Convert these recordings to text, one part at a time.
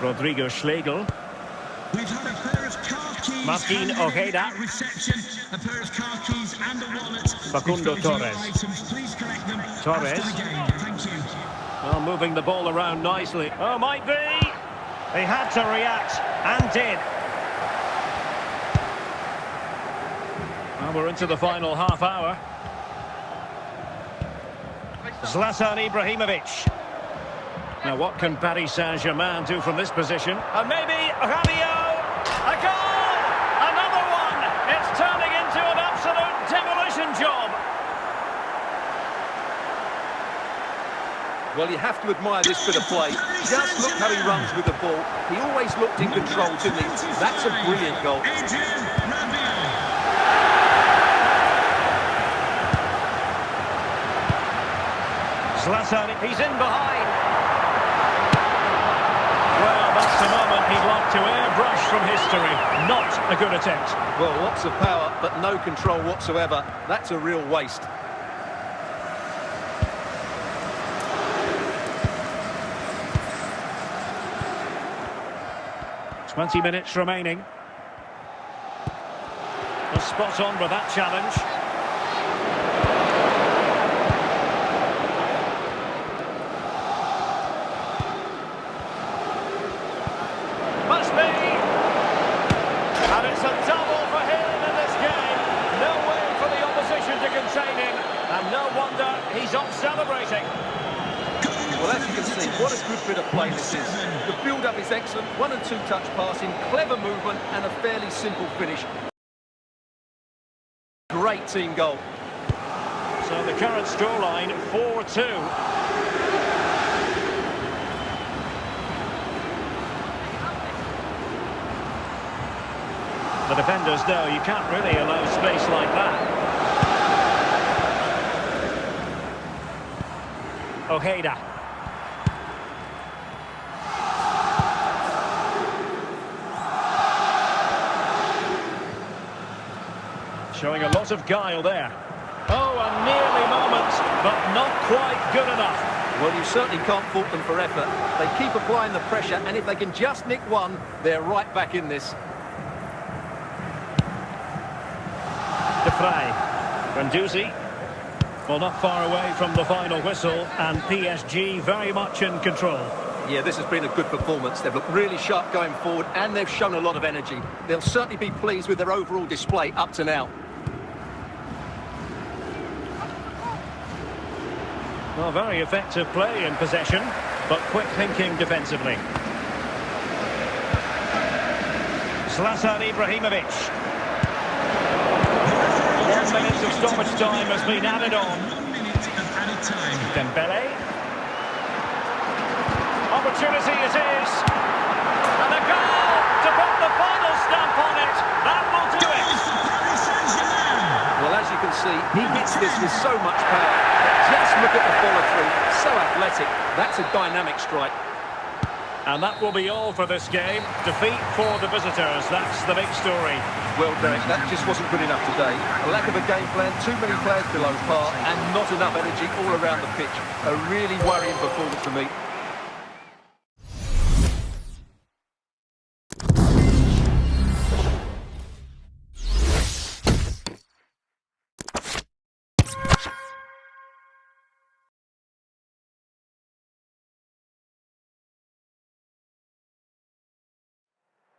Rodrigo Schlegel. We've had a pair of car keys Martin Ojeda. at reception. A pair of car keys and a wallet. Facundo If those are your Torres. items, please collect them Torres. after the game. Thank you. Well, moving the ball around nicely. Oh, might be. They had to react, and did. Well, we're into the final half hour. Zlatan Ibrahimovic. Now, what can Paris Saint-Germain do from this position? And maybe Rabiot. A goal! Another one! It's turning into an absolute demolition job. Well, you have to admire this bit of play. Just look how he runs with the ball. He always looked in control, didn't he? That's a brilliant goal. Zlatan, he's in behind. Well, that's the moment he'd like to airbrush from history. Not a good attempt. Well, lots of power, but no control whatsoever. That's a real waste. "20 minutes remaining." Was spot on with that challenge. Must be! And it's a double for him in this game. No way for the opposition to contain him. And no wonder he's off celebrating. Well, as you can see, what a good bit of play this is. The build-up is excellent, 1- and 2-touch passing, clever movement, and a fairly simple finish. Great team goal. So the current scoreline, 4-2. The defenders know you can't really allow space like that. Ojeda. Showing a lot of guile there. Oh, a nearly moment, but not quite good enough. Well, you certainly can't fault them for effort. They keep applying the pressure, and if they can just nick one, they're right back in this. De Vrij. Guendouzi. Well, not far away from the final whistle, and PSG very much in control. Yeah, this has been a good performance. They've looked really sharp going forward, and they've shown a lot of energy. They'll certainly be pleased with their overall display up to now. Well, very effective play in possession, but quick thinking defensively. Zlatan Ibrahimovic. 1 minute of stoppage time has been added on. 1 minute of added time. Dembele. Opportunity it is. And a goal to put the final stamp on it. That will do it. Well, as you can see, he hits this with so much power. Just look at the follow-through. So athletic. That's a dynamic strike. And that will be all for this game. Defeat for the visitors. That's the big story. Well, Derek, that just wasn't good enough today. A lack of a game plan, too many players below par, and not enough energy all around the pitch. A really worrying performance for me.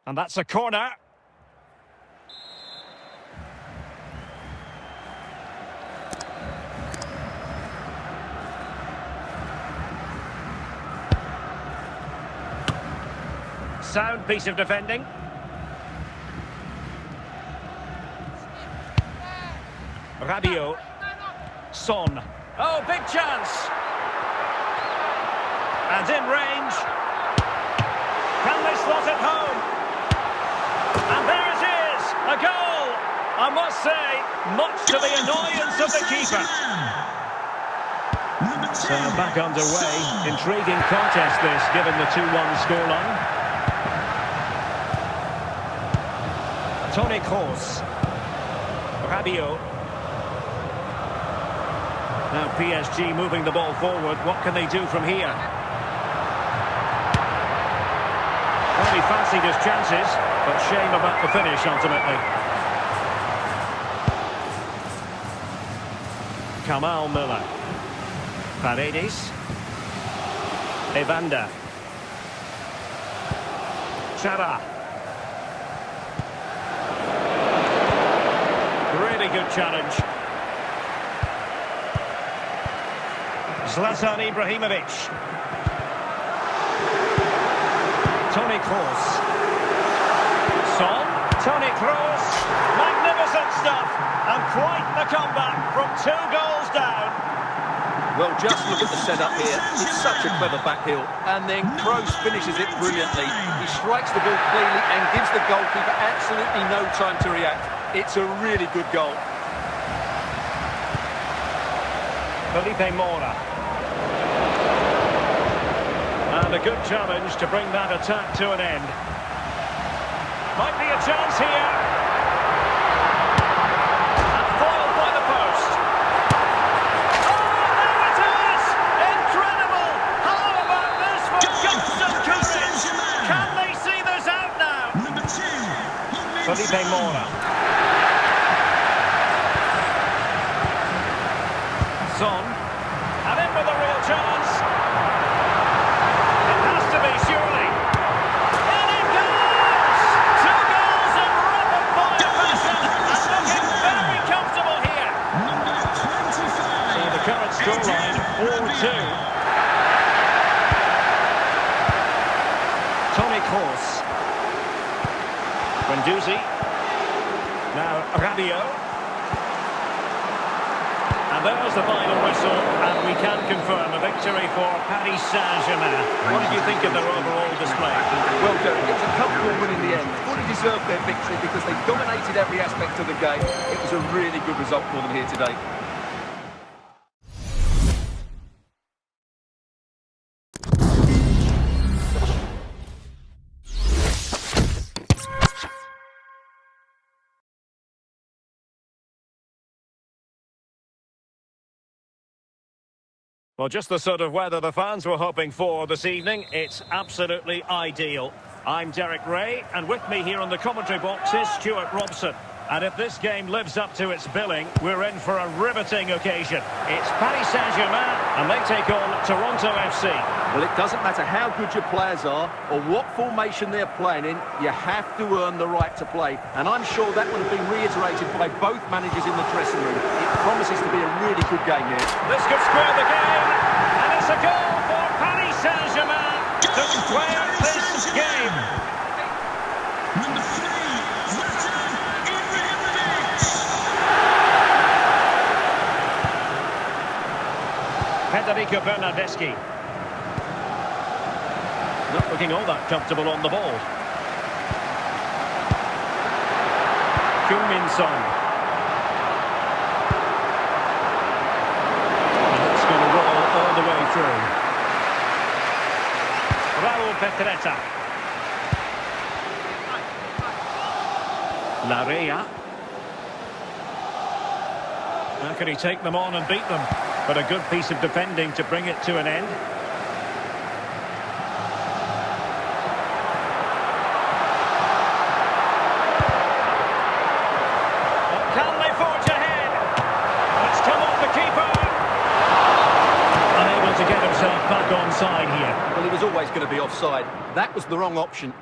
And that's a corner. Sound piece of defending. Rabiot. Son. Oh, big chance. And in range. Can they slot it home? And there it is, a goal. I must say, much to the annoyance of the keeper. So back underway. Intriguing contest this, given the 2-1 scoreline. Toni Kroos. Rabiot. Now PSG moving the ball forward. What can they do from here? Well, he fancied his chances, but shame about the finish ultimately. Kamal Müller. Paredes. Evander. Chara. Really good challenge. Zlatan Ibrahimovic. Toni Kroos. Son. Toni Kroos. Magnificent stuff. And quite the comeback from 2 goals down. Well, just look at the setup here. It's such a clever back heel. And then Kroos finishes it brilliantly. He strikes the ball cleanly and gives the goalkeeper absolutely no time to react. It's a really good goal. Felipe Mora. And a good challenge to bring that attack to an end. Might be a chance here. And foiled by the post. Oh, there it is! Incredible! How about this for guts and courage? Can they see this out now? Number 2. Felipe Mora. Son. And in with a real chance. It has to be, surely. And it goes! 2 goals in rapid-fire fashion. And looking very comfortable here. Number 25. So the current scoreline, 4-2. Toni Kroos. Guendouzi. Now Rabiot. And there's the final whistle, and we can confirm a victory for Paris Saint-Germain. What did you think of their overall display? Well, Derek, it was a comfortable win in the end. Fully deserved their victory because they dominated every aspect of the game. It was a really good result for them here today. Well, just the sort of weather the fans were hoping for this evening. It's absolutely ideal. I'm Derek Ray, and with me here on the commentary box is Stuart Robson. And if this game lives up to its billing, we're in for a riveting occasion. It's Paris Saint-Germain, and they take on Toronto FC. Well, it doesn't matter how good your players are or what formation they're playing in, you have to earn the right to play. And I'm sure that would have been reiterated by both managers in the dressing room. It promises to be a really good game here. This could square the game, and it's a goal for Paris Saint-Germain to square this game. Number 3. Zlatan Ibrahimovic. Federico Bernardeschi. Not looking all that comfortable on the ball. Heung-min Son. And it's going to roll all the way through. Raul Petretta. Larea. How can he take them on and beat them? But a good piece of defending to bring it to an end. Can they forge ahead? It's come off the keeper. Unable to get himself back onside here. Well, he was always going to be offside. That was the wrong option.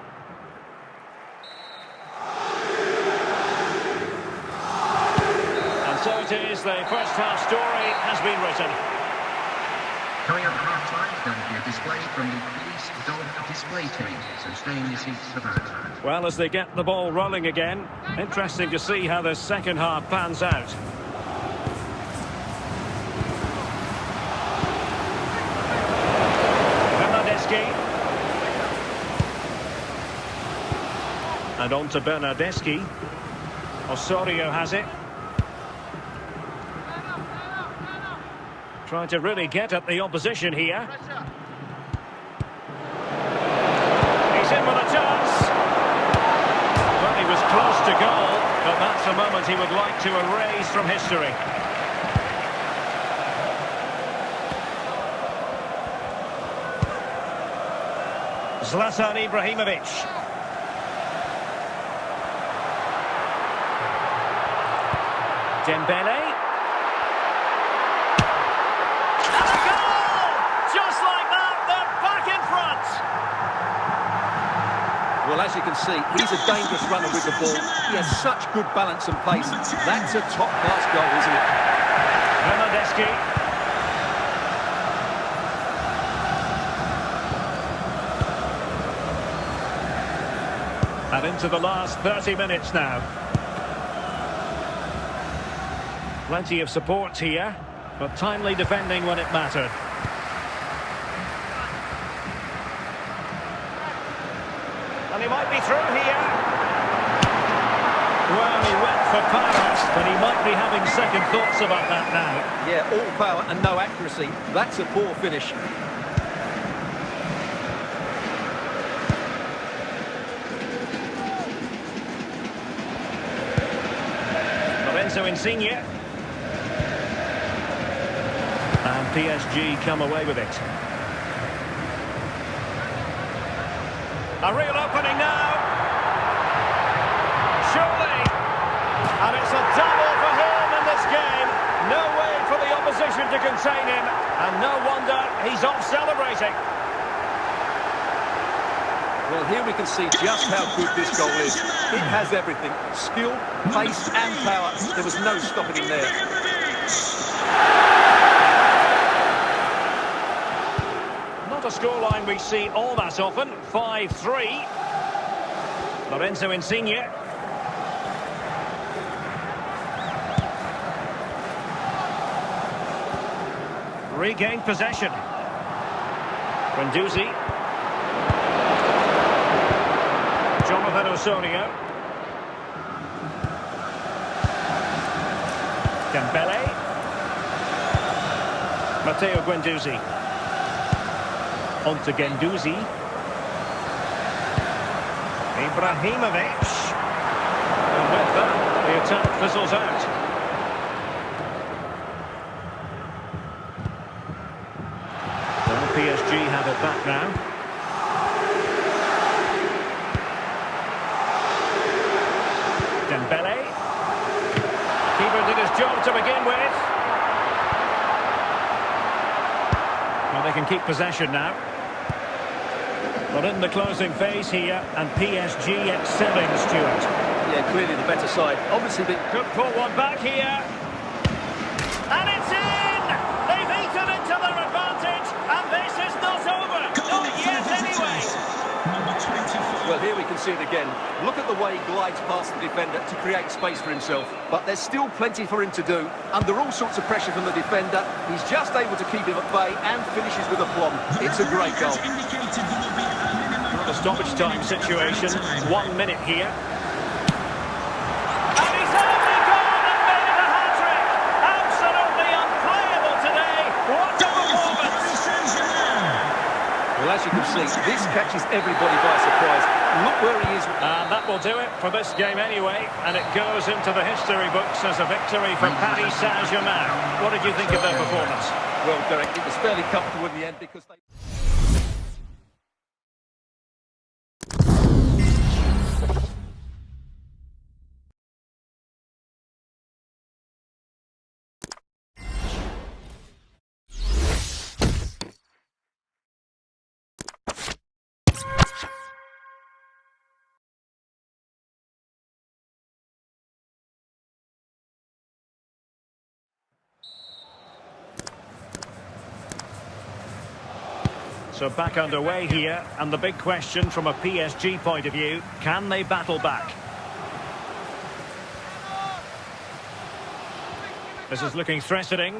And so it is, the first half story has been written. Coming up at half-time, there will be a display from the police dog display team, so stay in your seats for that. Well, as they get the ball rolling again, interesting to see how the second half pans out. Bernardeschi. And on to Bernardeschi. Osorio has it. Trying to really get at the opposition here. He's in with a chance. Well, he was close to goal, but that's a moment he would like to erase from history. Zlatan Ibrahimovic. Dembele. And a goal! Just like that, they're back in front. Well, as you can see, he's a dangerous runner with the ball. He has such good balance and pace. That's a top-class goal, isn't it? Bernardeschi. And into the last 30 minutes now. Plenty of support here, but timely defending when it mattered. And he might be through here. Well, he went for power, but he might be having second thoughts about that now. Yeah, all power and no accuracy. That's a poor finish. Lorenzo Insigne. And PSG come away with it. A real opening now. Surely. And it's a double for him in this game. No way for the opposition to contain him. And no wonder he's off celebrating. Well, here we can see just how good this goal is. It has everything. Skill, pace and power. There was no stopping him there. Not a scoreline we see all that often. 5-3. Lorenzo Insigne. Regained possession. Guendouzi. Jonathan Osorio. Dembele. Matteo Guendouzi. On to Guendouzi. Ibrahimovic. And with that, the attack fizzles out. Well, PSG have it back now. Dembele. Keeper did his job to begin with. Well, they can keep possession now. But in the closing phase here, and PSG excelling, Stuart. Yeah, clearly the better side. Obviously, the... Could pull one back here. And it's in! They've eaten into their advantage, and this is not over. Not yet, anyway. Number 25. Well, here we can see it again. Look at the way he glides past the defender to create space for himself. But there's still plenty for him to do. Under all sorts of pressure from the defender, he's just able to keep him at bay and finishes with aplomb. It's a great goal. The stoppage time situation. 1 minute here. And he's only gone and made it a hat-trick. Absolutely unplayable today. What a performance! Well, as you can see, this catches everybody by surprise. Look where he is. And that will do it for this game anyway. And it goes into the history books as a victory for Paris Saint-Germain. What did you think of their performance? Well, Derek, it was fairly comfortable in the end because they... So back underway here, and the big question from a PSG point of view, can they battle back? This is looking threatening.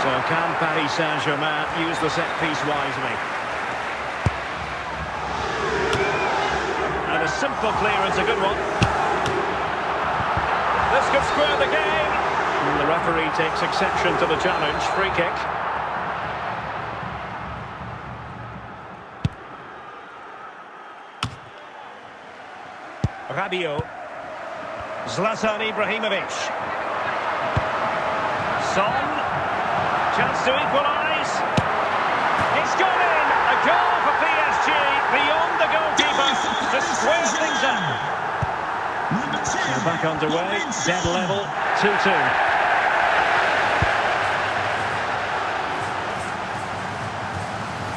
So can Paris Saint-Germain use the set piece wisely? And a simple clearance, a good one. This could square the game. And the referee takes exception to the challenge. Free kick. Rabiot. Zlatan Ibrahimovic. Son. Chance to equalise. It's gone in. A goal for PSG beyond the goalkeeper to square Back underway, dead level, 2-2.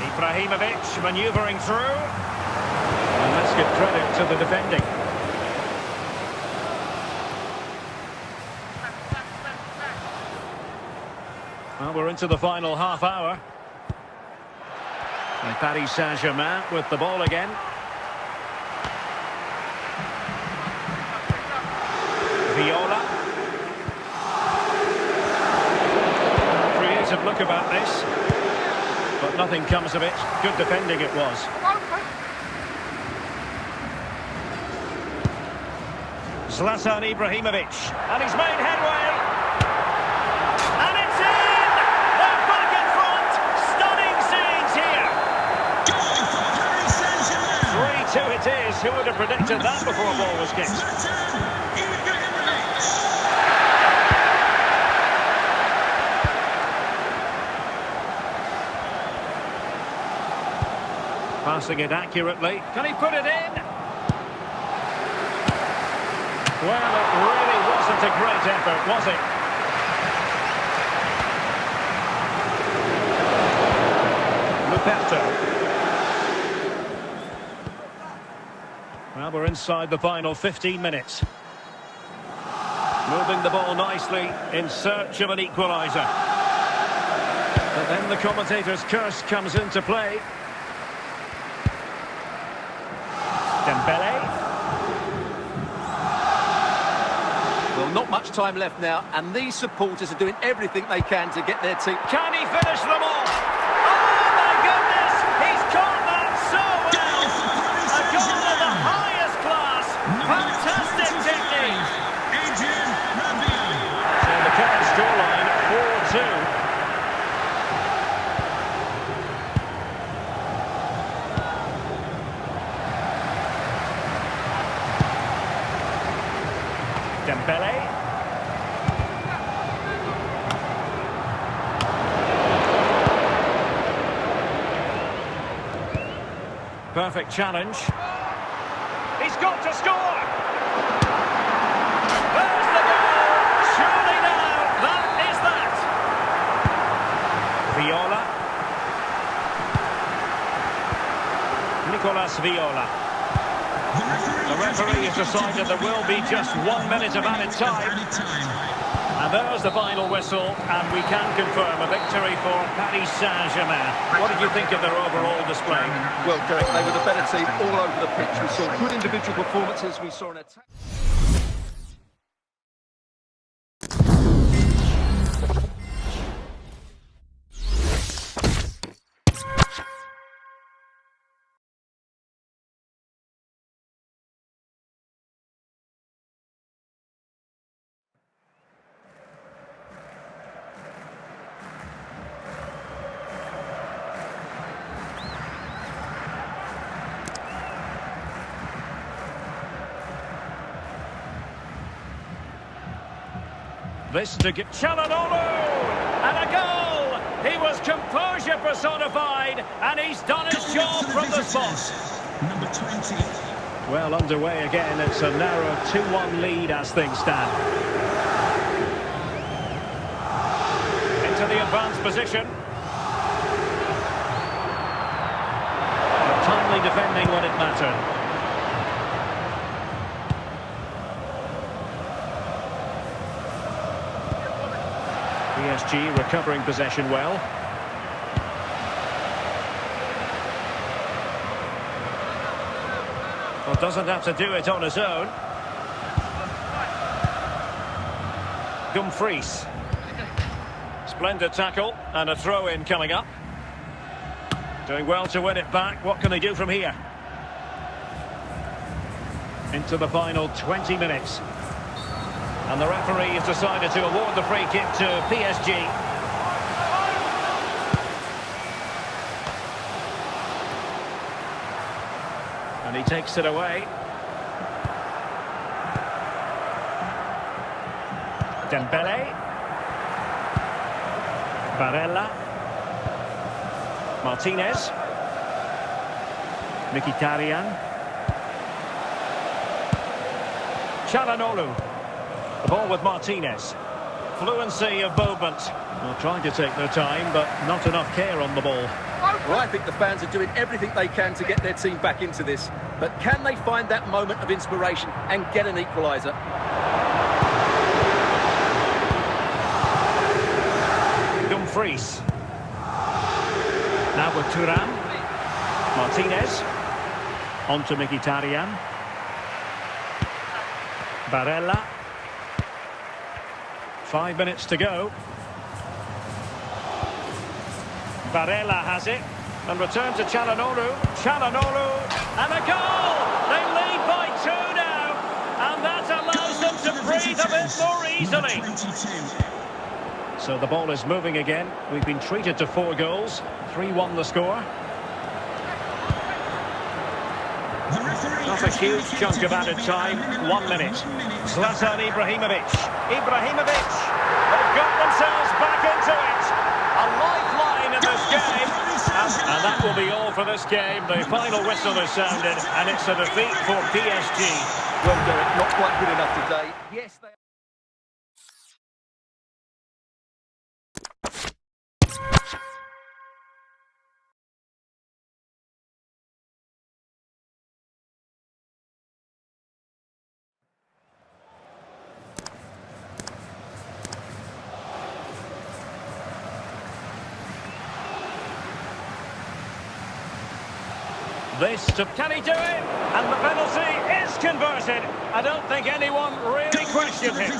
Ibrahimovic manoeuvring through. And let's give credit to the defending. Well, we're into the final half hour. And Paris Saint-Germain with the ball again. Viola. Creative look about this. But nothing comes of it. Good defending it was. Zlatan Ibrahimovic. And he's made headway. And it's in! They're back in front. Stunning scenes here. 3-2 it is. Who would have predicted that before a ball was kicked? Passing it accurately. Can he put it in? Well, it really wasn't a great effort, was it? Luperto. Well, we're inside the final 15 minutes. Moving the ball nicely in search of an equaliser. But then the commentator's curse comes into play. Dembele. Well, not much time left now, and these supporters are doing everything they can to get their team. Can he finish them all? Oh, my goodness! He's caught that so well! A goal of the highest class! Fantastic technique! So the current scoreline, 4-2. Dembele. Perfect challenge. He's got to score! There's the goal! Surely now, that is that! Viola. Nicolas Viola. The referee has decided there will be just 1 minute of added time. And there's the final whistle, and we can confirm a victory for Paris Saint-Germain. What did you think of their overall display? Well, Derek, they were the better team all over the pitch. We saw good individual performances. We saw an attack. This to get Çalhanoğlu, and a goal! He was composure personified, and he's done his job from the spot. Number 20. Well, underway again. It's a narrow 2-1 lead as things stand. Into the advanced position. But timely defending when it mattered. PSG recovering possession well. Well, doesn't have to do it on his own. Dumfries. Splendid tackle and a throw-in coming up. Doing well to win it back. What can they do from here? Into the final 20 minutes. And the referee has decided to award the free kick to PSG. And he takes it away. Dembele. Barella. Martinez. Mkhitaryan. Çalhanoğlu. The ball with Martinez. Fluency of movement. Well, trying to take their time, but not enough care on the ball. Well, I think the fans are doing everything they can to get their team back into this. But can they find that moment of inspiration and get an equaliser? Dumfries. Now with Thuram. Martinez. On to Mkhitaryan. Barella. 5 minutes to go. Barella has it. And return to Çalhanoğlu. Çalhanoğlu. And a goal! They lead by 2 now. And that allows them to breathe a bit more easily. So the ball is moving again. We've been treated to 4 goals. 3-1 the score. Not a huge chunk of added time. 1 minute. Zlatan Ibrahimovic. Ibrahimovic. They've got themselves back into it. A lifeline in this game. And that will be all for this game. The final whistle is sounded, and it's a defeat for PSG. Well, Derek, not quite good enough today. Yes, they are. Can he do it? And the penalty is converted. I don't think anyone really questioned him.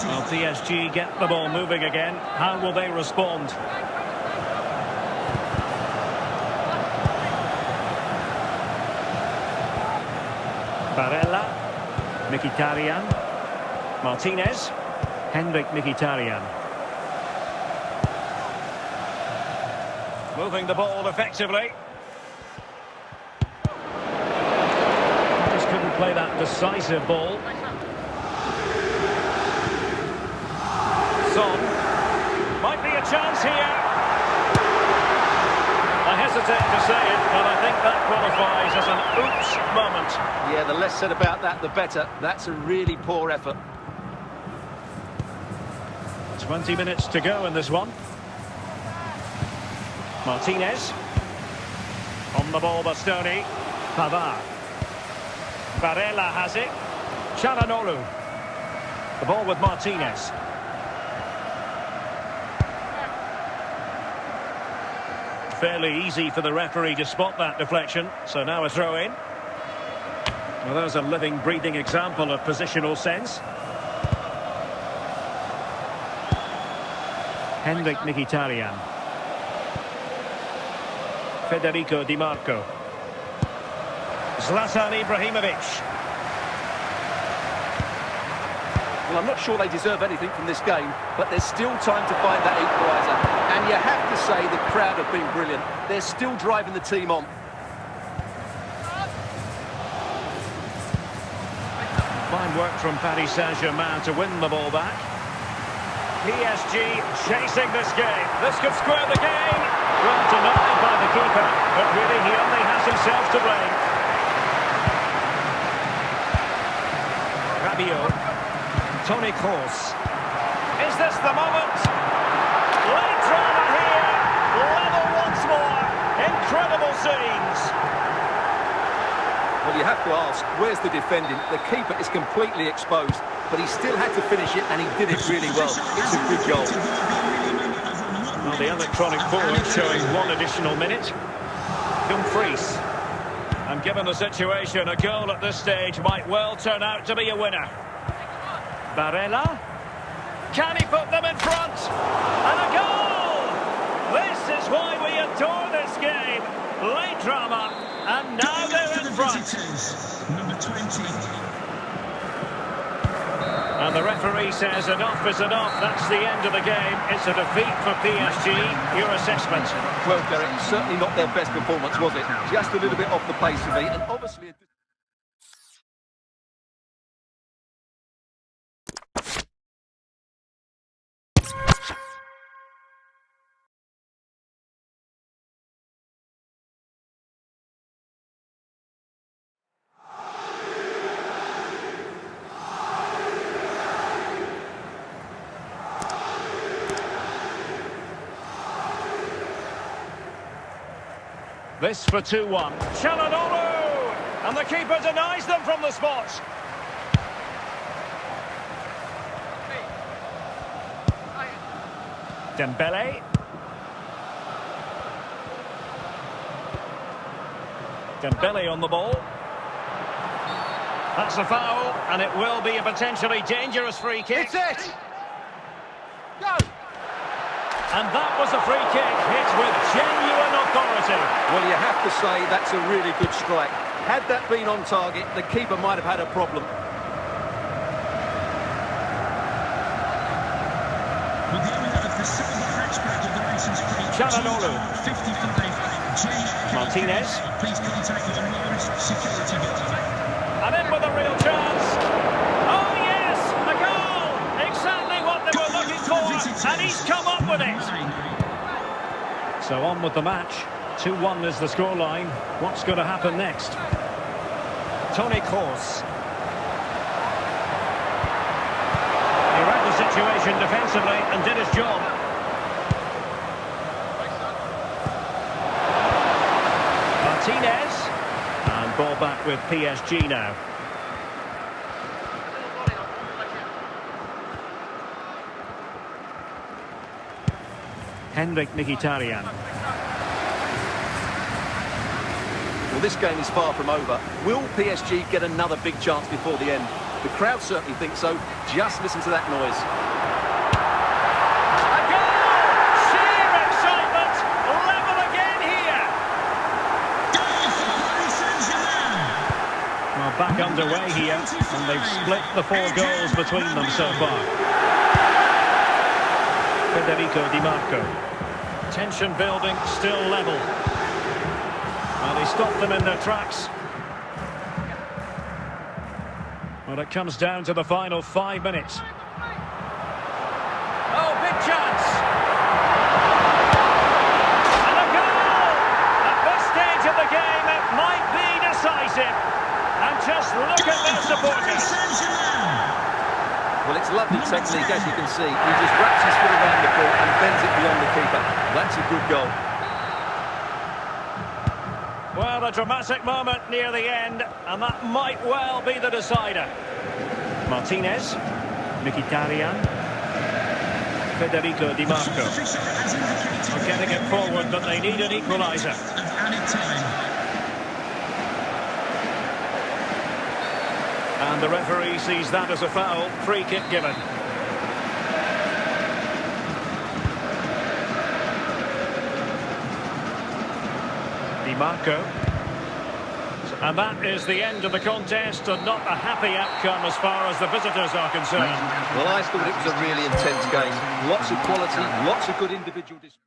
Well, PSG get the ball moving again. How will they respond? Barella. Mkhitaryan. Martinez. Henrik Mkhitaryan. Moving the ball effectively. Play that decisive ball. Son. Might be a chance here. I hesitate to say it, but I think that qualifies as an oops moment. Yeah, the less said about that, the better. That's a really poor effort. 20 minutes to go in this one. Martinez. On the ball, Bastoni. Pavard. Barella has it. Çalhanoğlu. The ball with Martinez. Fairly easy for the referee to spot that deflection. So now a throw in. Well, there's a living, breathing example of positional sense. Henrik Mkhitaryan. Federico Di Marco. Zlatan Ibrahimovic. Well, I'm not sure they deserve anything from this game, but there's still time to find that equaliser. And you have to say the crowd have been brilliant. They're still driving the team on. Fine work from Paris Saint-Germain to win the ball back. PSG chasing this game. This could square the game. Well, denied by the keeper, but really he only has himself to blame. Toni Kroos. Is this the moment? Late drama here. Level once more. Incredible scenes. Well, you have to ask, where's the defending? The keeper is completely exposed, but he still had to finish it, and he did it really well. It's a good goal. Well, the electronic board showing 1 additional minute. Dumfries. And given the situation, a goal at this stage might well turn out to be a winner. Barella. Can he put them in front? And a goal! This is why we adore this game. Late drama, and now they're in front. Number 20. And the referee says enough is enough. That's the end of the game. It's a defeat for PSG. Your assessment? Well, Derek, certainly not their best performance, was it? Just a little bit off the pace for me, and obviously... This for 2-1. Çalhanoğlu! And the keeper denies them from the spot. Dembele. Dembele on the ball. That's a foul, and it will be a potentially dangerous free kick. It's it! Go! And that was a free kick hit with genuine authority. Well, you have to say that's a really good strike. Had that been on target, the keeper might have had a problem. With the owner of the silver hatchback of the license plate, Çalhanoğlu. 55, Martinez. Please contact your nearest security guard. And in with a real chance. Oh, yes! A goal! Exactly what they were looking for, and he's come up with it. So on with the match. 2-1 is the scoreline. What's going to happen next? Toni Kroos. He read the situation defensively and did his job. Martinez. And ball back with PSG now. Henrik Mkhitaryan. Well, this game is far from over. Will PSG get another big chance before the end? The crowd certainly think so. Just listen to that noise. A goal! Sheer excitement! Level again here! Well, back underway here, and they've split the 4 goals between them so far. Federico Di Marco. Tension building, still level. Well, he stopped them in their tracks. Well, it comes down to the final 5 minutes. Oh, big chance! And a goal! At this stage of the game, it might be decisive. And just look at their supporters. Well, it's lovely technique, as you can see. He just wraps his foot around the ball and bends it beyond the keeper. That's a good goal. Well, a dramatic moment near the end, and that might well be the decider. Martinez, Mkhitaryan, Federico Di Marco. They're getting it forward, but they need an equaliser. And the referee sees that as a foul. Free kick given. Di Marco. And that is the end of the contest, and not a happy outcome as far as the visitors are concerned. Well, I thought it was a really intense game. Lots of quality, lots of good individual display.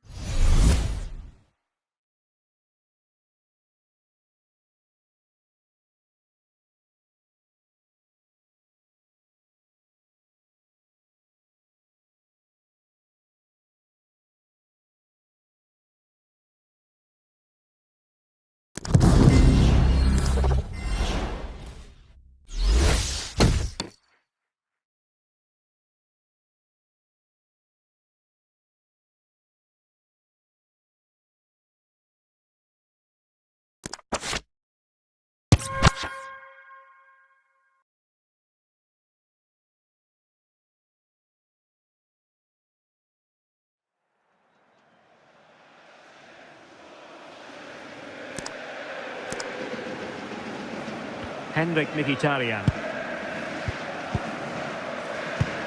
Henrik Mkhitaryan.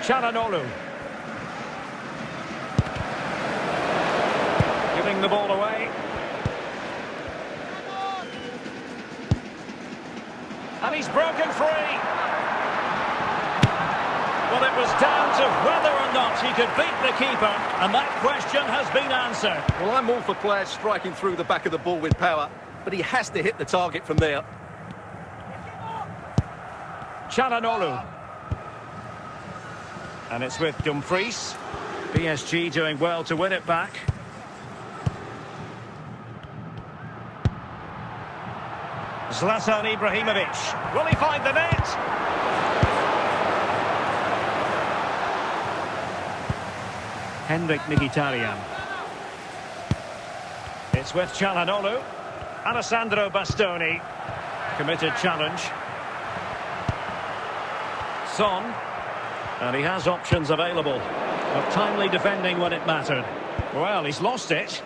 Çalhanoğlu. Giving the ball away. And he's broken free. Well, it was down to whether or not he could beat the keeper, and that question has been answered. Well, I'm all for players striking through the back of the ball with power, but he has to hit the target from there. Çalhanoğlu. And it's with Dumfries. PSG doing well to win it back. Zlatan Ibrahimovic. Will he find the net? Henrik Mkhitaryan. It's with Çalhanoğlu. Alessandro Bastoni. Committed challenge. Son. And he has options available. But timely defending when it mattered. Well, he's lost it.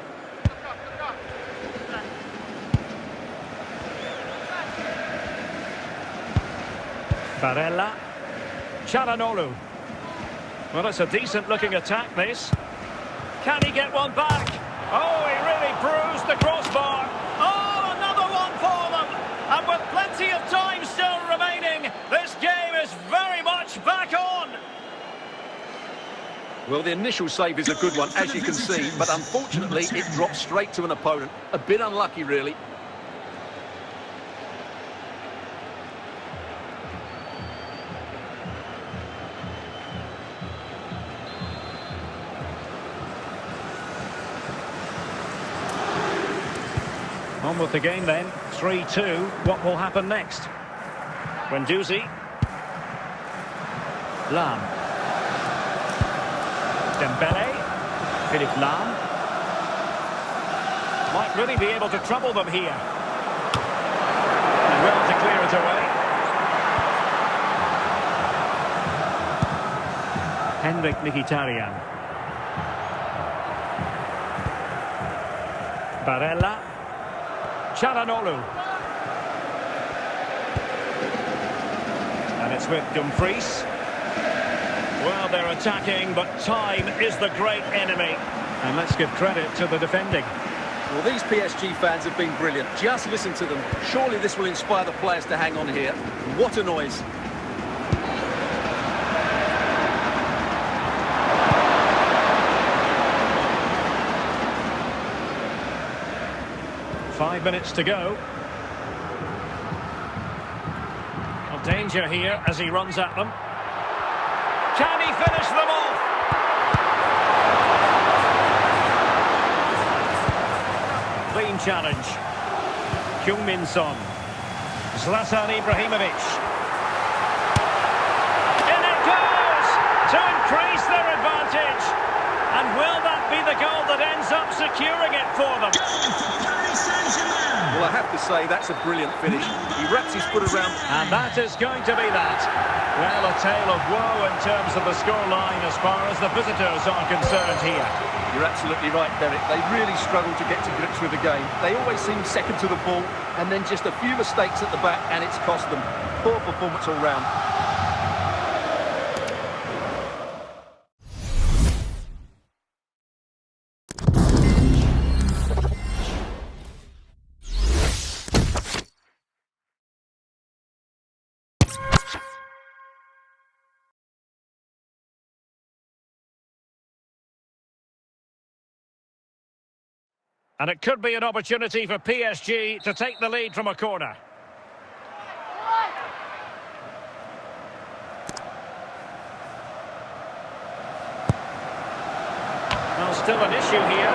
Barella. Çalhanoğlu. Well, it's a decent-looking attack, this. Can he get one back? Oh, he really bruised the crossbar. Oh, another one for them. And with plenty of time still remaining, this game is very much back on. Well, the initial save is a good one, as you can see, but unfortunately it drops straight to an opponent. A bit unlucky, really. On with the game then, 3-2. What will happen next? Guendouzi. Lam. Dembele. Philippe Lam. Might really be able to trouble them here. And well to clear it away. Henrik Mkhitaryan. Barella. Çalhanoğlu. And it's with Dumfries. Well, they're attacking, but time is the great enemy. And let's give credit to the defending. Well, these PSG fans have been brilliant. Just listen to them. Surely this will inspire the players to hang on here. What a noise. Five minutes to go. Well, danger here as he runs at them. Can he finish them off? Clean challenge. Heung-min Son. Zlatan Ibrahimovic. In it goes! To increase their advantage. And will that be the goal that ends up securing it for them? Well, I have to say, that's a brilliant finish. He wraps his foot around. And that is going to be that. Well, a tale of woe in terms of the scoreline as far as the visitors are concerned here. You're absolutely right, Derek. They really struggle to get to grips with the game. They always seem second to the ball, and then just a few mistakes at the back, and it's cost them. Poor performance all round. And it could be an opportunity for PSG to take the lead from a corner. Well, still an issue here.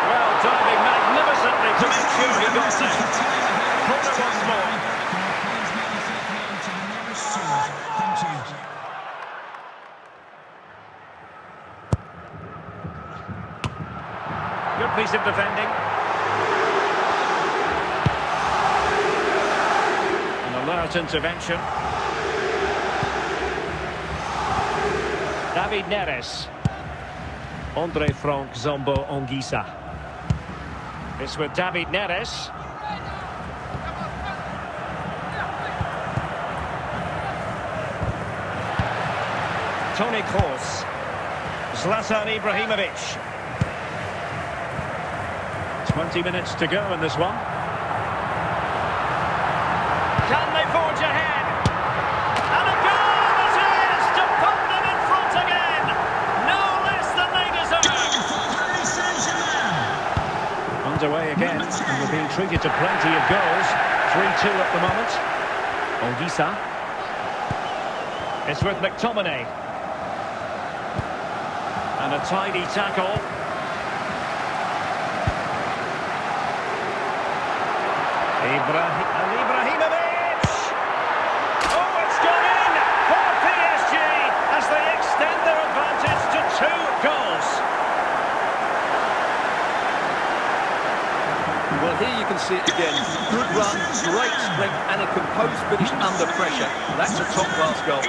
Well, diving magnificently to make sure he got there. Corner once more. Good piece of defending. An alert intervention. David Neres. Andre Frank Zombo Anguissa. It's with David Neres. Toni Kroos. Zlatan Ibrahimovic. 20 minutes to go in this one. Can they forge ahead? And a goal it is to put them in front again. No less than they deserve. Underway again, and we're being treated to plenty of goals. 3-2 at the moment. Anguissa. It's with McTominay. And a tidy tackle. Ibrahimovic! Oh, it's gone in for PSG as they extend their advantage to 2 goals. here you can see it again. Good run, great strength, and a composed finish under pressure. That's a top-class goal.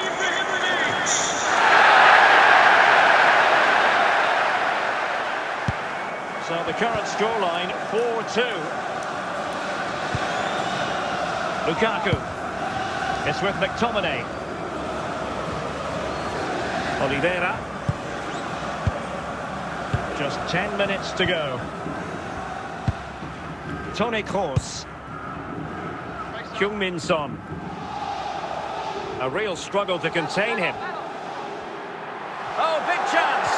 So the current scoreline, 4-2. Lukaku. It's with McTominay. Oliveira. Just 10 minutes to go. Toni Kroos. Heung-min Son. A real struggle to contain him. Oh, big chance!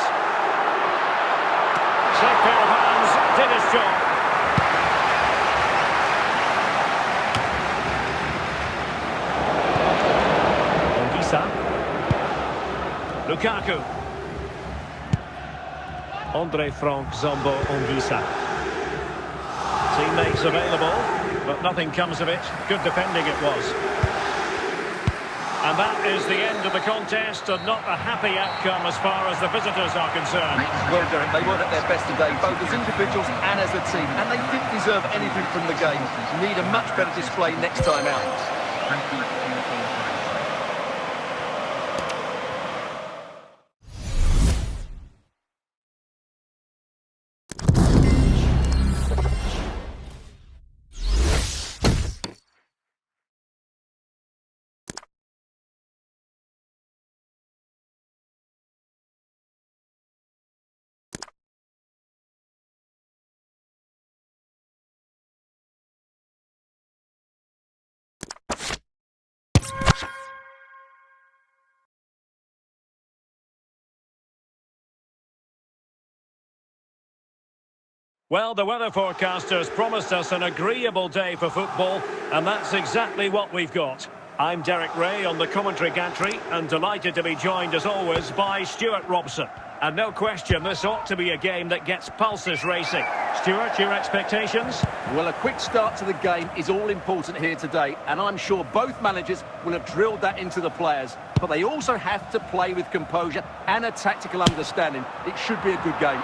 Safe pair of hands, did his job. Lukaku. Andre Frank Zombo Ongisa. Teammates available, but nothing comes of it. Good defending it was. And that is the end of the contest, and not a happy outcome as far as the visitors are concerned. Well, Derek, they weren't at their best today, both as individuals and as a team, and they didn't deserve anything from the game. Need a much better display next time out. Thank you for your time. Well, the weather forecasters promised us an agreeable day for football, and that's exactly what we've got. I'm Derek Ray on the commentary gantry, and delighted to be joined as always by Stuart Robson. And no question, this ought to be a game that gets pulses racing. Stuart, your expectations? Well, a quick start to the game is all important here today, and I'm sure both managers will have drilled that into the players. But they also have to play with composure and a tactical understanding. It should be a good game.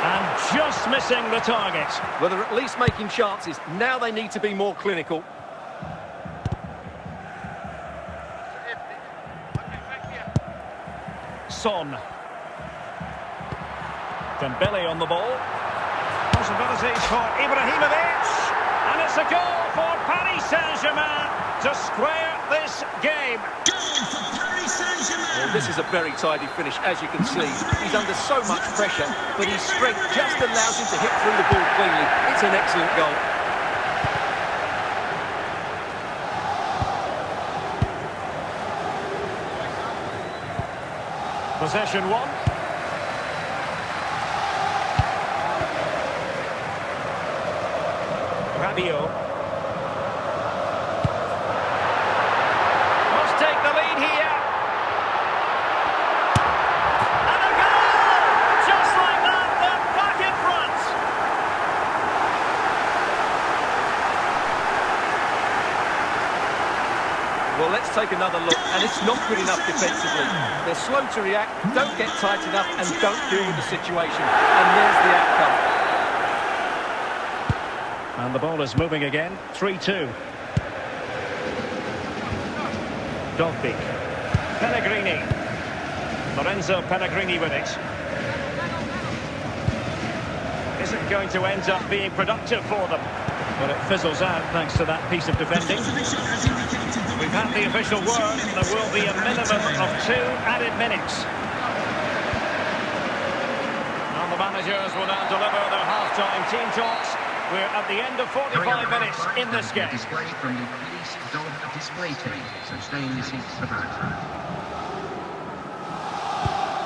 And just missing the target. Well, they're at least making chances. Now they need to be more clinical. Son. Dembele on the ball. Possibilities for Ibrahimovic. And it's a goal for Paris Saint-Germain to square this game. Goal for Paris Saint-Germain. Well, this is a very tidy finish, as you can see. He's under so much pressure, but his strength just allows him to hit through the ball cleanly. It's an excellent goal. Possession one. Rabiot. Must take the lead here. And a goal! Just like that, they're back in front. Well, let's take another look, and it's not good enough defensively. They're slow to react, don't get tight enough, and don't deal with the situation. And there's the outcome. And the ball is moving again. 3-2. Dovbyk. Pellegrini. Lorenzo Pellegrini with it. Is it going to end up being productive for them? Well, it fizzles out thanks to that piece of defending. We've had the official word. There will be a minimum of 2 added minutes. And the managers will now deliver their half-time team talks. We're at the end of 45 minutes in this game. Display from the police dog display team, so stay in your seats for that.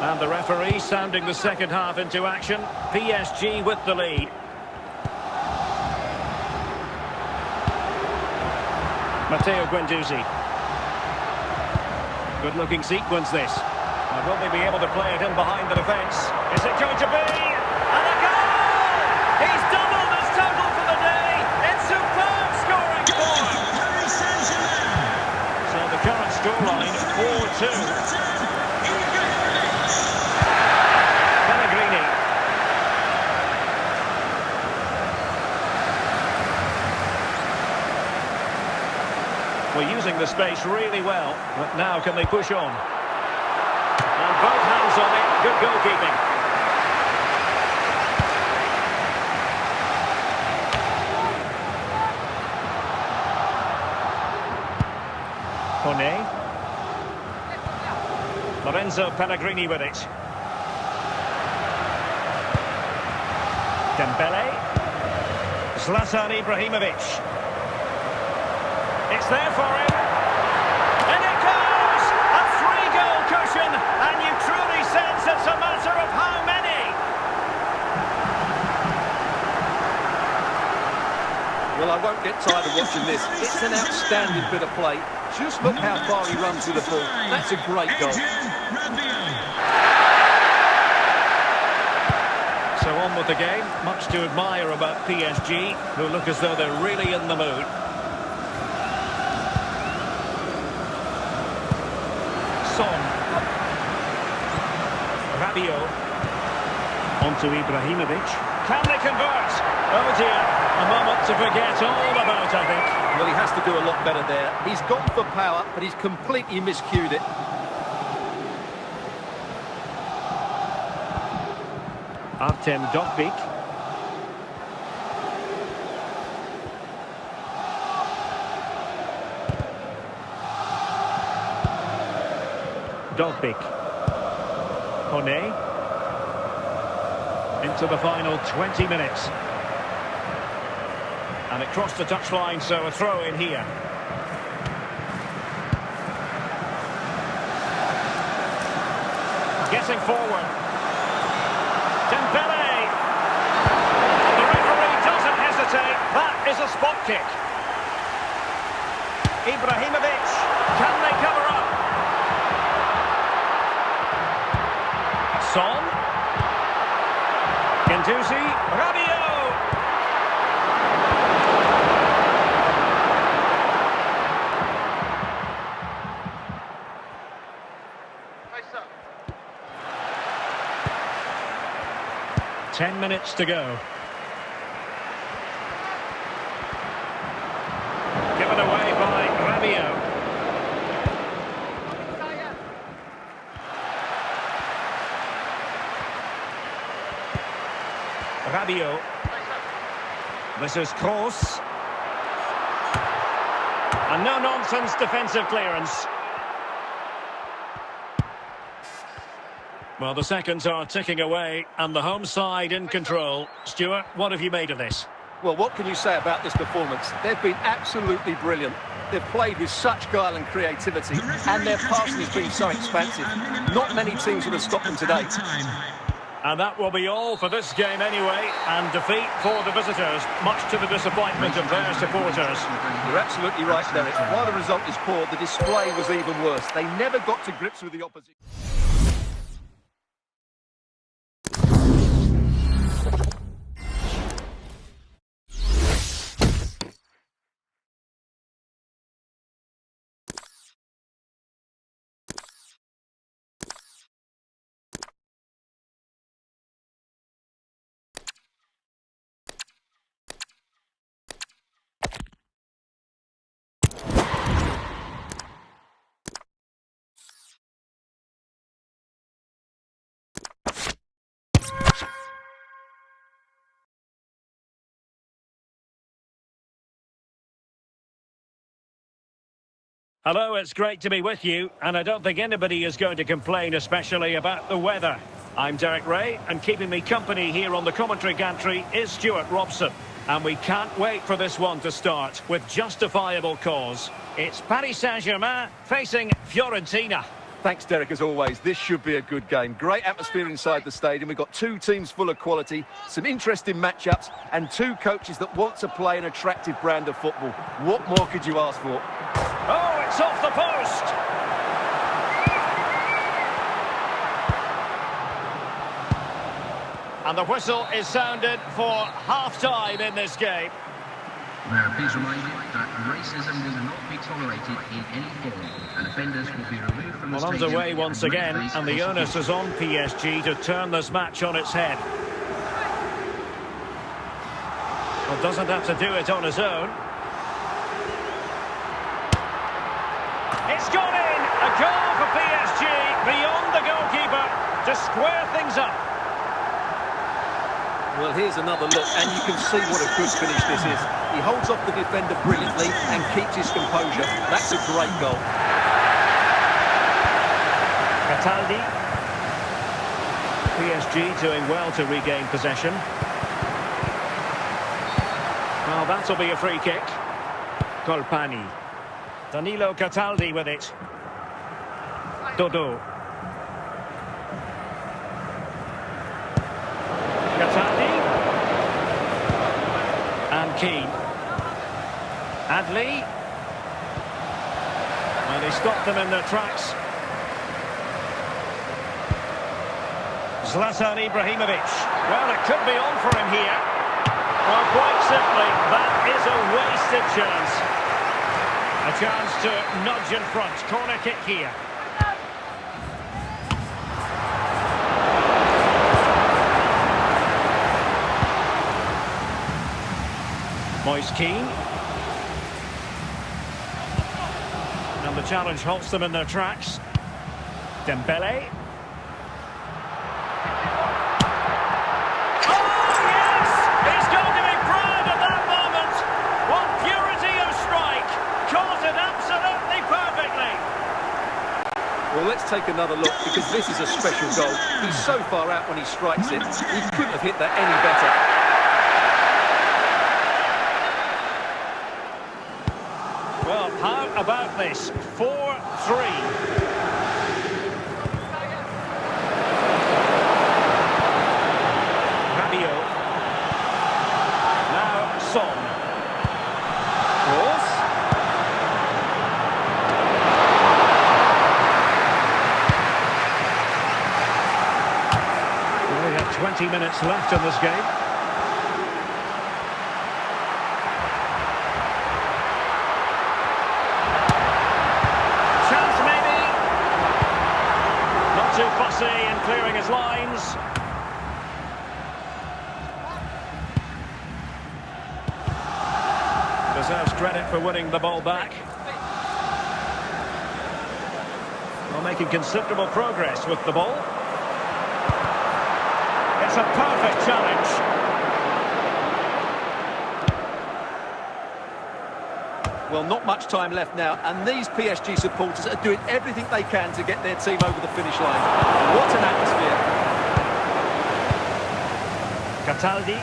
And the referee sounding the second half into action. PSG with the lead. Matteo Guendouzi. Good-looking sequence this. Now, will they be able to play it in behind the defence? Is it going to be? And a goal! He's doubled his total for the day. It's superb scoring for him. Paris Saint-Germain. So the current scoreline, 4-2. Pellegrini. Well, using the space really well, but now can they push on? And both hands on it, good goalkeeping. Kone. Lorenzo Pellegrini with it. Dembele. Zlatan Ibrahimovic. It's there for him. And it goes! A 3-goal cushion, and you truly sense it's a matter of how many. Well, I won't get tired of watching this. It's an outstanding bit of play. Just look how far he runs with the ball. That's a great goal. So on with the game. Much to admire about PSG, who look as though they're really in the mood. Son. Rabiot. On to Ibrahimovic. Can they convert? Oh dear, a moment to forget all about, I think. Well, he has to do a lot better there. He's gone for power, but he's completely miscued it. Artem Dovbyk. Dovbyk. Kone. Into the final 20 minutes. And it crossed the touchline, so a throw in here. Getting forward. Dembele! The referee doesn't hesitate. That is a spot kick. Ibrahimovic. Can they cover up? Son. Gendouzi. Rabiot! Face up. 10 minutes to go. Given away by Rabiot. Rabiot. This is Kroos. And no-nonsense defensive clearance. Well, the seconds are ticking away, and the home side in control. Stuart, what have you made of this? Well, what can you say about this performance? They've been absolutely brilliant. They've played with such guile and creativity, and their passing has been so expansive. Not many teams would have stopped them today. And that will be all for this game anyway, and defeat for the visitors, much to the disappointment of their supporters. You're absolutely right, Derek. While the result is poor, the display was even worse. They never got to grips with the opposition. Hello, it's great to be with you, and I don't think anybody is going to complain, especially about the weather. I'm Derek Ray, and keeping me company here on the commentary gantry is Stuart Robson. And we can't wait for this one to start, with justifiable cause. It's Paris Saint-Germain facing Fiorentina. Thanks, Derek, as always. This should be a good game. Great atmosphere inside the stadium. We've got two teams full of quality, some interesting matchups, and two coaches that want to play an attractive brand of football. What more could you ask for? Oh, it's off the post! And the whistle is sounded for half-time in this game. Now, please remind you that racism will not be tolerated in any form, and offenders will be removed from the Well, stadium. underway once again, and the onus is on PSG to turn this match on its head. Well, doesn't have to do it on his own. It's gone in! A goal for PSG, beyond the goalkeeper, to square things up. Well, here's another look, and you can see what a good finish this is. He holds off the defender brilliantly and keeps his composure. That's a great goal. Cataldi. PSG doing well to regain possession. Well, that'll be a free kick. Colpani. Danilo Cataldi with it. Dodo. Cataldi. And Keane. Adli. And he stopped them in their tracks. Zlatan Ibrahimovic. Well, it could be on for him here. Well, quite simply, that is a wasted chance. A chance to nudge in front. Corner kick here. Moise Keane. And the challenge halts them in their tracks. Dembele. Well, let's take another look, because this is a special goal. He's so far out when he strikes it. He couldn't have hit that any better. Well, how about this? 4-3. Rabiot. Now Son. Cross. We have 20 minutes left in this game. Chance maybe. Not too fussy in clearing his lines. Deserves credit for winning the ball back. Well, making considerable progress with the ball. It's a perfect challenge. Well, not much time left now, and these PSG supporters are doing everything they can to get their team over the finish line. What an atmosphere. Cataldi.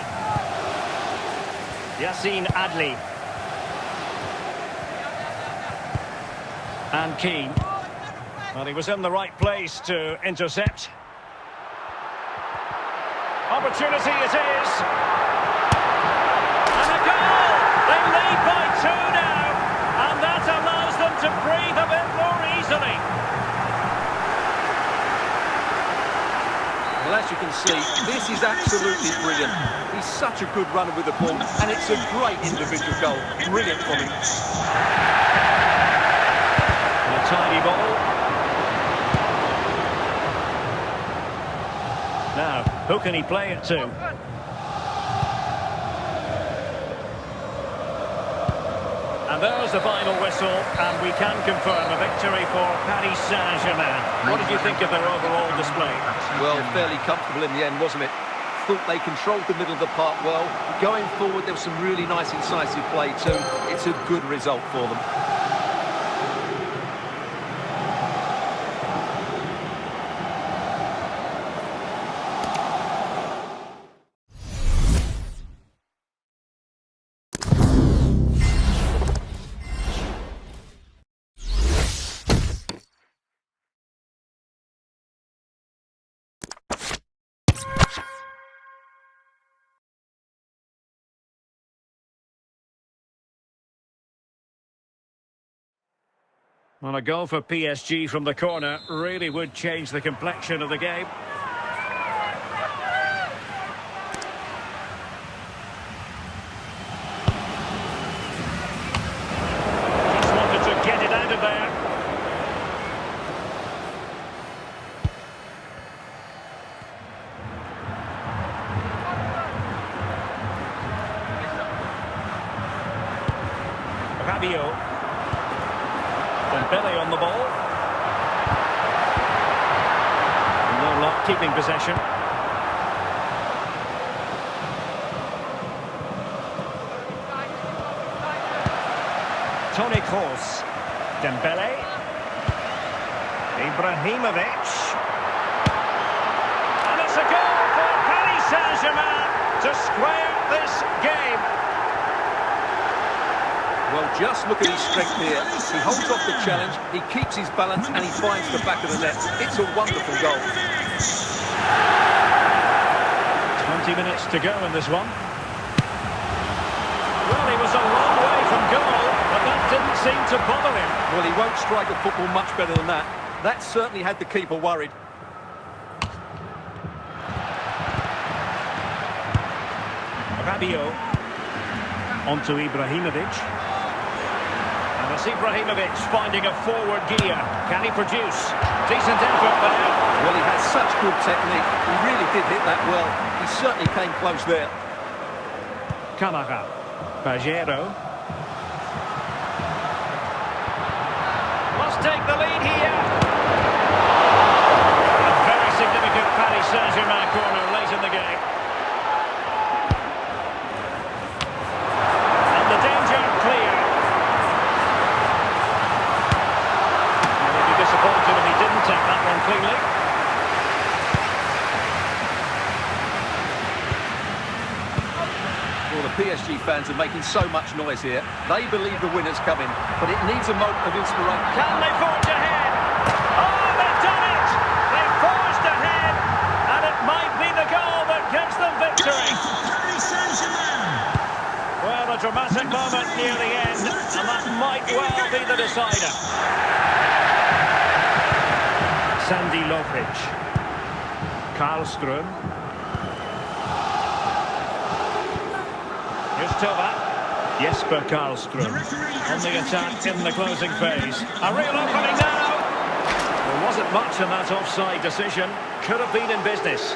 Yassine Adli. And Keane. Well, he was in the right place to intercept. Opportunity it is. And a goal! They lead by 2 now. And that allows them to breathe a bit more easily. Well, as you can see, this is absolutely brilliant. He's such a good runner with the ball, and it's a great individual goal. Brilliant from him. A tiny ball. Now, who can he play it to? And there's the final whistle, and we can confirm a victory for Paris Saint-Germain. What did you think of their overall display? Well, fairly comfortable in the end, wasn't it? Thought they controlled the middle of the park well. Going forward, there was some really nice, incisive play too. It's a good result for them. Well, a goal for PSG from the corner really would change the complexion of the game. Just wanted to get it out of there. Rabiot. Dembele on the ball. No luck keeping possession. Toni Kroos. Dembele. Ibrahimovic. And it's a goal for Paris Saint-Germain to square this game. Well, just look at his strength here. He holds off the challenge, he keeps his balance, and he finds the back of the net. It's a wonderful goal. 20 minutes to go in this one. Well, he was a long way from goal, but that didn't seem to bother him. Well, he won't strike a football much better than that. That certainly had the keeper worried. Rabiot. On to Ibrahimovic. And it's Ibrahimovic finding a forward gear. Can he produce? Decent effort there. Well, he has such good technique. He really did hit that well. He certainly came close there. Camara. Pajero. Must take the lead here. A very significant Paris Saint-Germain corner late in the game. And the danger clear. And he'd be disappointed if he didn't take that one cleanly. Well, the PSG fans are making so much noise here. They believe the winner's coming, but it needs a moment of inspiration. Can they forge ahead? Oh, they've done it! They've forged ahead, and it might be the goal that gives them victory. Paris Saint-Germain. Well, a dramatic moment near the end, and that might well be the decider. Sandy Lovic. Karlström. Here's Tova. Jesper Karlström on the attack in the closing phase. A real opening now. There wasn't much in that offside decision. Could have been in business.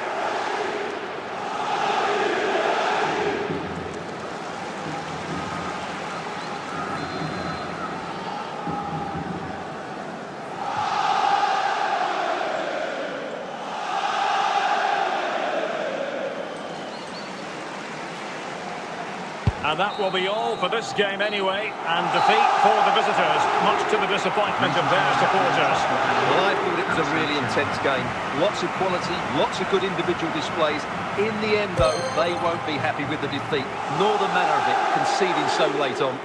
And that will be all for this game anyway. And defeat for the visitors, much to the disappointment of their supporters. Well, I thought it was a really intense game. Lots of quality, lots of good individual displays. In the end, though, they won't be happy with the defeat, nor the manner of it, conceding so late on.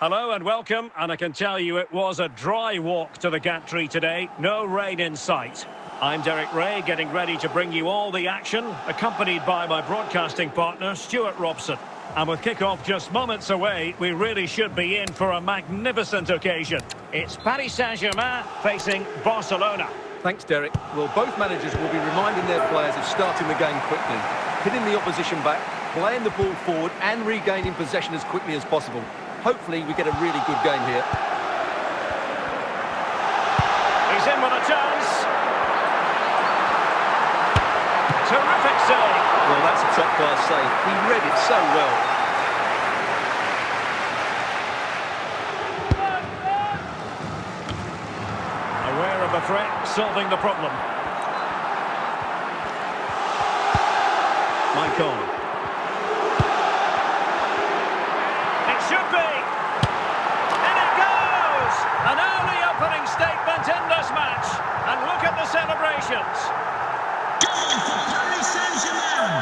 Hello and welcome, and I can tell you it was a dry walk to the gantry today. No rain in sight. I'm Derek Ray, getting ready to bring you all the action, accompanied by my broadcasting partner, Stuart Robson. And with kick-off just moments away, we really should be in for a magnificent occasion. It's Paris Saint-Germain facing Barcelona. Thanks, Derek. Well, both managers will be reminding their players of starting the game quickly, hitting the opposition back, playing the ball forward and regaining possession as quickly as possible. Hopefully, we get a really good game here. He's in with a chance. Terrific save. Well, that's a top-class save. He read it so well. Aware of the threat, solving the problem. Michael. It should be. And it goes! An early opening statement in this match. And look at the celebrations. Goal for Paris Saint-Germain.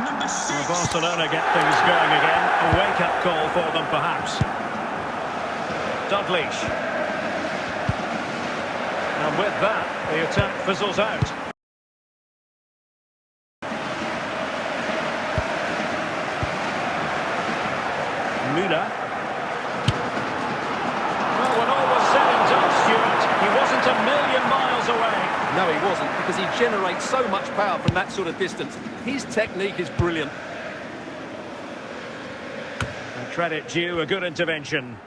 Number 6. Will Barcelona get things going again? A wake-up call for them, perhaps. Dalglish. And with that, the attack fizzles out. Müller. Well, when all was said and done, Stuart, he wasn't a million miles away. No, he wasn't, because he generates so much power from that sort of distance. His technique is brilliant. And credit due, a good intervention.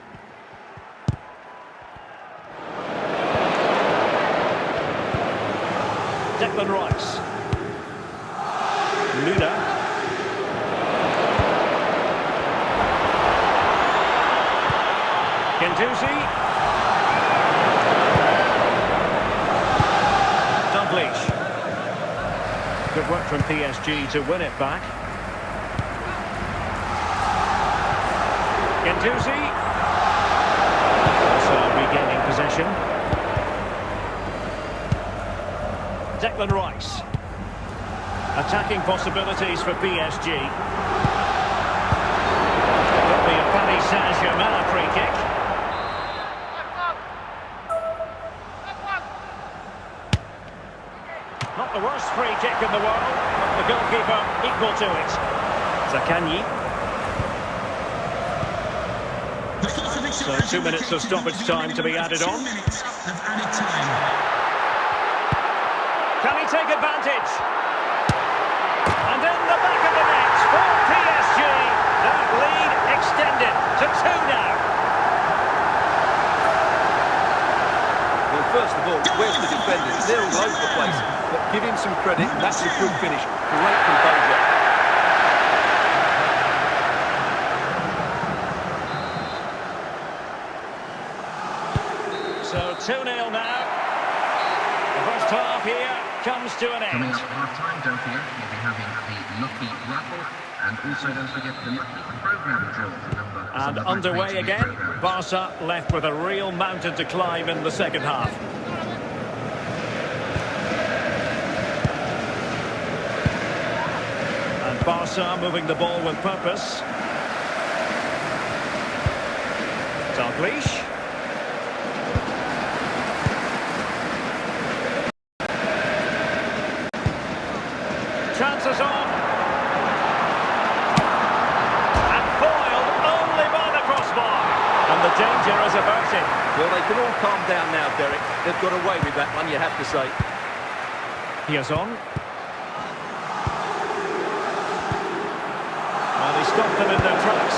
Declan Rice. Müller. Gendouzi. Dalglish. Good work from PSG to win it back. Gendouzi. Also regaining possession. Declan Rice. Attacking possibilities for PSG. Could be a Paris Saint-Germain free kick. Not the worst free kick in the world, but the goalkeeper equal to it. Zakanyi. So 2 minutes of stoppage time to be added on. 2 minutes of added time. Can he take advantage? And in the back of the net for PSG. That lead extended to 2 now. Well, first of all, where's the defenders? They're all over the place. But give him some credit, that's a good finish. Great composure. So 2-0 now. The first half here comes to an Coming end. up half-time, don't forget, we'll be having the Lucky Raffle, and also don't forget the Lucky Programme draw. Remember, some And of the underway great again. programmes. Barca left with a real mountain to climb in the second half. And Barca moving the ball with purpose. Dalglish. Chances on. And foiled only by the crossbar. And the danger is averted. Well, they can all calm down now, Derek. They've got away with that one, you have to say. Here's on. Well, they stopped them in their tracks.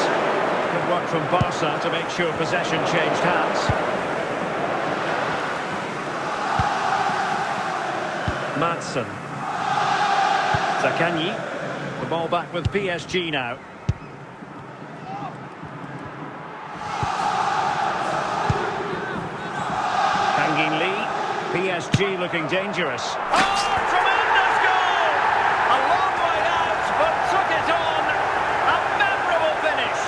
Good work from Barca to make sure possession changed hands. Madsen. Zakanyi. The ball back with PSG now. Kangin Lee. PSG looking dangerous. Oh, tremendous goal! A long way out, but took it on. A memorable finish.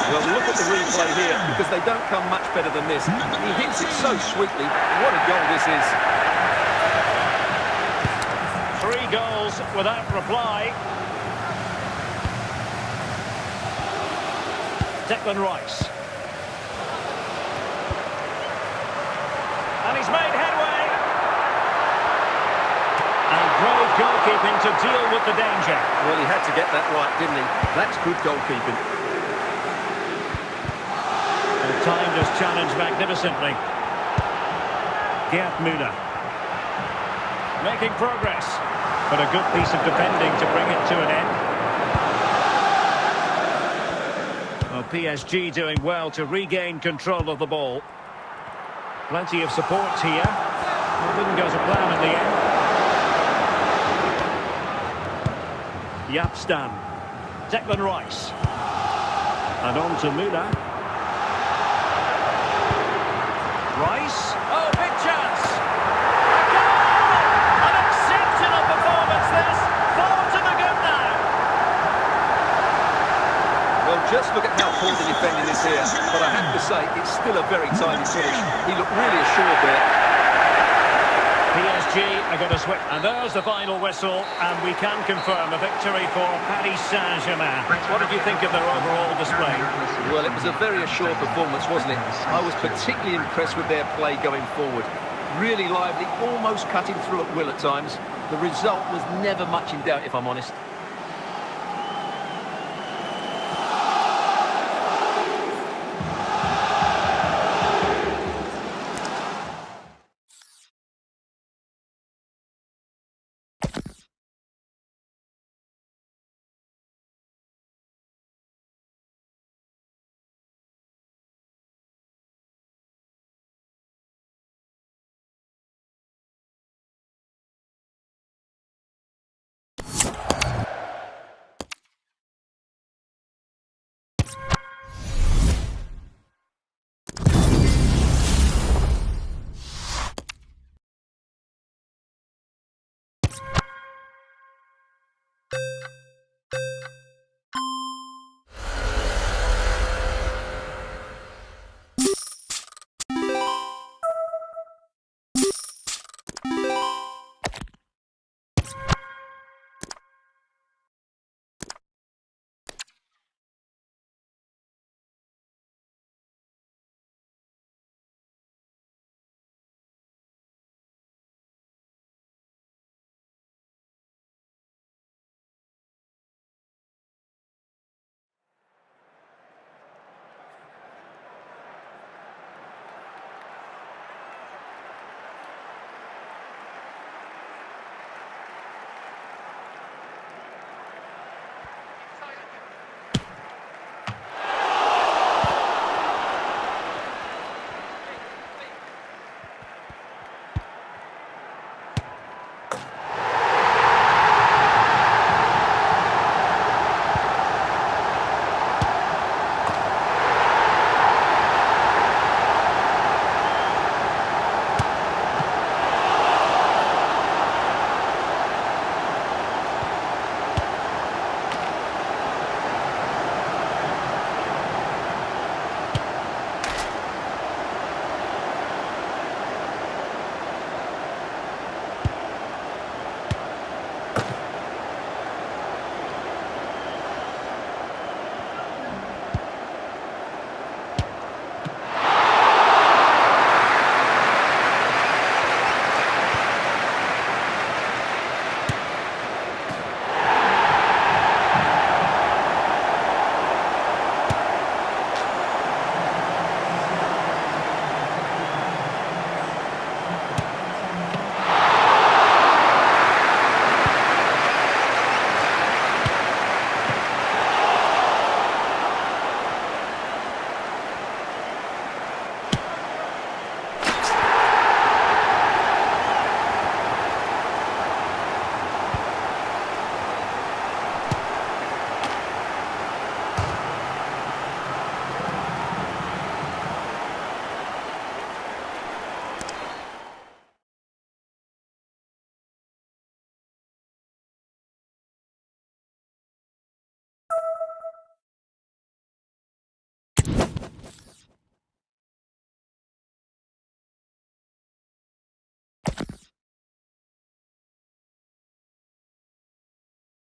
Well, look at the replay here, because they don't come much better than this. He hits it so sweetly. What a goal this is. 3 goals without reply. Declan Rice. And he's made headway. And brave goalkeeping to deal with the danger. Well, he had to get that right, didn't he? That's good goalkeeping. And timed his challenge magnificently. Gerd Müller. Making progress. But a good piece of defending to bring it to an end. Well, PSG doing well to regain control of the ball. Plenty of support here. It didn't go to plan in the end. Yapstam. Declan Rice. And on to Müller. Rice. Oh, big chance. A goal! An exceptional performance this. Forward to the good now. Well, just look at how poor the defending is here. But I have to say, it's still a very tidy finish. He looked really assured there. PSG are going to switch. And there's the final whistle. And we can confirm a victory for Paris Saint-Germain. What did you think of their overall display? Well, it was a very assured performance, wasn't it? I was particularly impressed with their play going forward. Really lively, almost cutting through at will at times. The result was never much in doubt, if I'm honest.